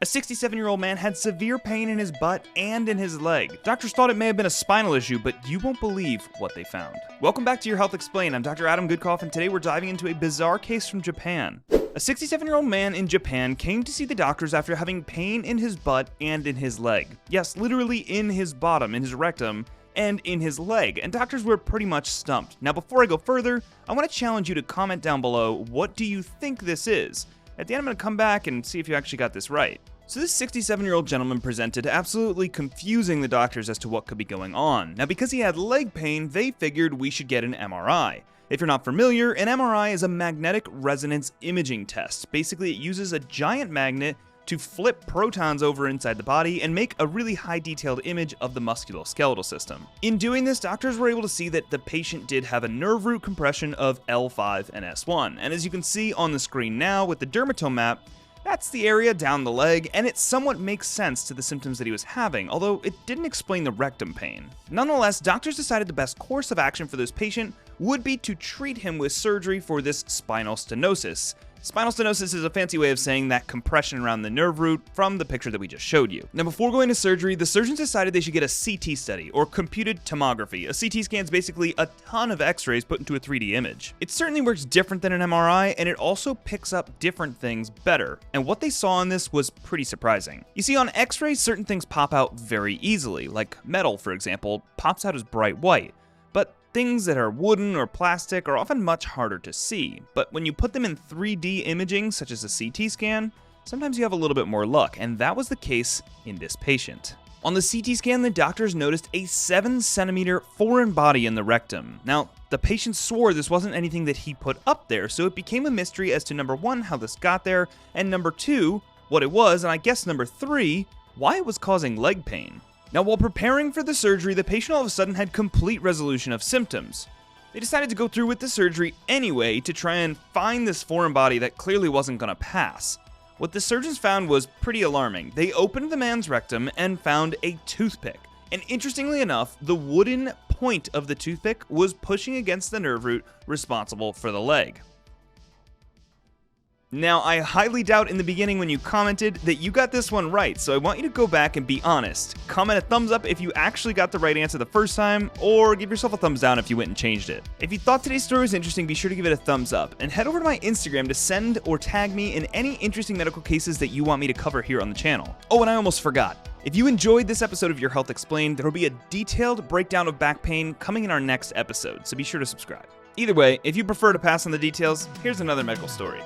A 67-year-old man had severe pain in his butt and in his leg. Doctors thought it may have been a spinal issue, but you won't believe what they found. Welcome back to Your Health Explained. I'm Dr. Adam Goodcoff, and today we're diving into a bizarre case from Japan. A 67-year-old man in Japan came to see the doctors after having pain in his butt and in his leg. Yes, literally in his bottom, in his rectum, and in his leg, and doctors were pretty much stumped. Now, before I go further, I want to challenge you to comment down below, what do you think this is? At the end, I'm going to come back and see if you actually got this right. So this 67-year-old gentleman presented absolutely confusing the doctors as to what could be going on. Now, because he had leg pain, they figured we should get an MRI. If you're not familiar, an MRI is a magnetic resonance imaging test. Basically, it uses a giant magnet to flip protons over inside the body and make a really high-detailed image of the musculoskeletal system. In doing this, doctors were able to see that the patient did have a nerve root compression of L5 and S1. And as you can see on the screen now with the dermatome map, that's the area down the leg, and it somewhat makes sense to the symptoms that he was having, although it didn't explain the rectum pain. Nonetheless, doctors decided the best course of action for this patient would be to treat him with surgery for this spinal stenosis. Spinal stenosis is a fancy way of saying that compression around the nerve root from the picture that we just showed you. Now, before going to surgery, the surgeons decided they should get a CT study, or computed tomography. A CT scan is basically a ton of x-rays put into a 3D image. It certainly works different than an MRI, and it also picks up different things better. And what they saw in this was pretty surprising. You see, on x-rays, certain things pop out very easily, like metal, for example, pops out as bright white. But things that are wooden or plastic are often much harder to see, but when you put them in 3D imaging, such as a CT scan, sometimes you have a little bit more luck, and that was the case in this patient. On the CT scan, the doctors noticed a 7-centimeter foreign body in the rectum. Now, the patient swore this wasn't anything that he put up there, so it became a mystery as to number 1, how this got there, and number 2, what it was, and I guess number 3, why it was causing leg pain. Now, while preparing for the surgery, the patient all of a sudden had complete resolution of symptoms. They decided to go through with the surgery anyway to try and find this foreign body that clearly wasn't going to pass. What the surgeons found was pretty alarming. They opened the man's rectum and found a toothpick. And interestingly enough, the wooden point of the toothpick was pushing against the nerve root responsible for the leg. Now, I highly doubt in the beginning when you commented that you got this one right, so I want you to go back and be honest. Comment a thumbs up if you actually got the right answer the first time, or give yourself a thumbs down if you went and changed it. If you thought today's story was interesting, be sure to give it a thumbs up, and head over to my Instagram to send or tag me in any interesting medical cases that you want me to cover here on the channel. Oh, and I almost forgot. If you enjoyed this episode of Your Health Explained, there will be a detailed breakdown of back pain coming in our next episode, so be sure to subscribe. Either way, if you prefer to pass on the details, here's another medical story.